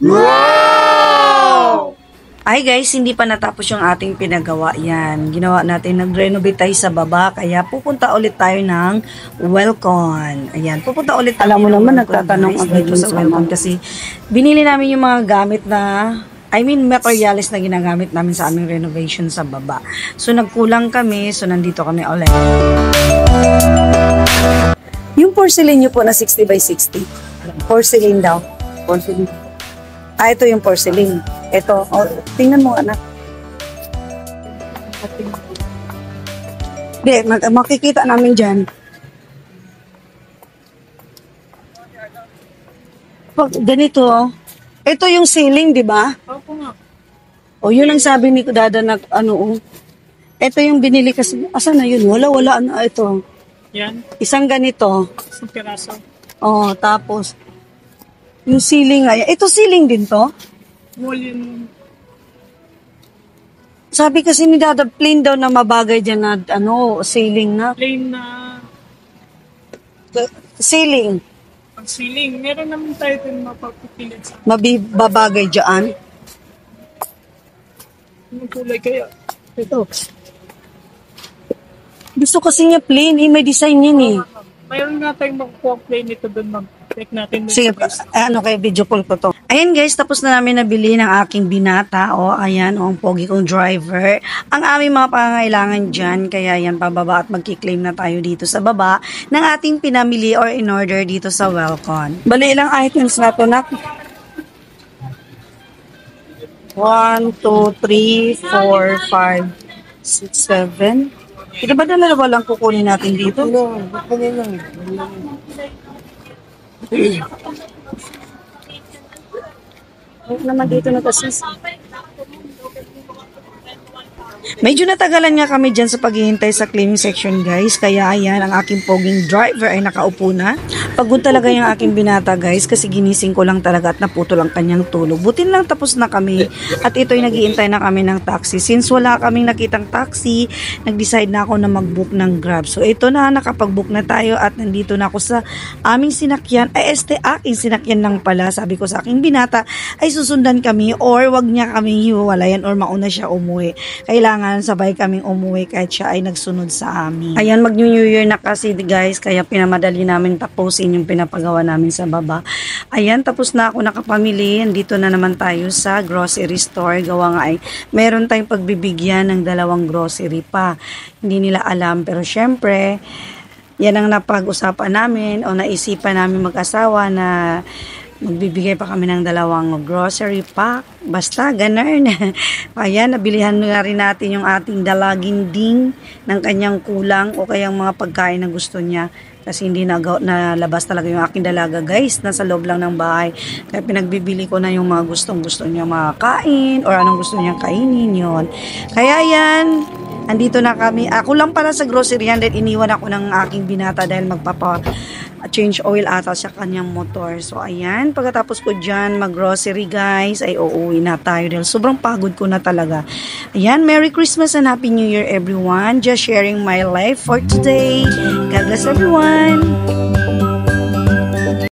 Wow! Ay guys, hindi pa natapos yung ating pinagawa yan. Ginawa natin, nag-renovate tayo sa baba, kaya pupunta ulit tayo ng Welcon. Ayan, pupunta ulit tayo. Alam mo naman, Welcon, nagtatanong guys, agad dito yun sa sa Welcon mama. kasi binili namin yung mga gamit na materials na ginagamit namin sa aming renovation sa baba. So nagkulang kami, so nandito kami ulit. Yung porcelain nyo po na 60 by 60. Porcelain daw. Porcelain. Ah, ito yung porcelain. Ito. Oh, tingnan mo, anak. Hindi, makikita namin dyan. Pag ganito, ito yung ceiling, di ba? Opo nga. O, yun ang sabi ni Dada na, ito yung binili kasi, asan na yun? Wala, ito. Yan, Isang ganito. isang piraso. Oh, tapos, yung ceiling, ito ceiling din to? Wall yun, Sabi kasi ni Dada, plain daw na mabagay dyan na, ceiling na. plain na Ceiling, pag ceiling. Meron naman tayo din mapagpipilit sa mababagay dyan. anong kulay kaya. Ito. Gusto kasi niya plain, may design yan eh. Mayroon nga tayong makukuha plain ito doon, mag-check natin. Sige, kay video call ko to. Ayan guys, tapos na namin nabili ng aking binata. O, ayan, ang pogi kong driver. Ang aming mga pangangailangan dyan. Kaya yan, pababa at magkiklaim na tayo dito sa baba ng ating pinamili or in order dito sa Welcon. Bali, ilang items na to, nak? 1, 2, 3, 4, 5, 6, 7. Ito ba dalawa lang kukunin natin dito? Huwag naman dito na kasi. Medyo natagalan nga kami dyan sa paghihintay sa cleaning section guys. Kaya ayan, ang aking poging driver ay nakaupo na. Pagod talaga yung aking binata guys kasi ginising ko lang talaga at naputol ang kanyang tulog. Butin lang tapos na kami at ito'y naghihintay na kami ng taxi. Since wala kaming nakitang taxi, nag-decide na ako na mag-book ng Grab. So ito na, nakapag-book na tayo at nandito na ako sa aming sinakyan. Aking sinakyan lang pala. Sabi ko sa aking binata ay susundan kami or wag niya kaming hiwalayan or mauna siya umuwi. Kailangan sabay kaming umuwi kahit siya ay nagsunod sa amin. Ayan, mag-New Year na kasi guys, kaya pinamadali namin tapusin yung pinapagawa namin sa baba. Ayan, tapos na ako nakapamili. Dito na naman tayo sa grocery store. Gawa nga ay meron tayong pagbibigyan ng 2 grocery pa. Hindi nila alam, pero syempre, yan ang napag-usapan namin o naisipan namin mag-asawa na magbibigay pa kami ng 2 grocery pack. Basta, ganun. Ayan, nabilihan na rin natin yung ating dalaginding ng kanyang kulang o kayang mga pagkain na gusto niya. Kasi hindi nalabas talaga yung aking dalaga guys. Nasa loob lang ng bahay. Kaya pinagbibili ko na yung mga gustong-gusto niya makakain or anong gusto niyang kainin yon. Kaya yan, andito na kami. Ako lang pala sa grocery yan dahil iniwan ako ng aking binata dahil change oil ata sa kanyang motor. So, ayan. Pagkatapos ko dyan mag-grocery, guys, ay uuwi na tayo dahil sobrang pagod ko na talaga. Ayan. Merry Christmas and Happy New Year, everyone. Just sharing my life for today. God bless everyone.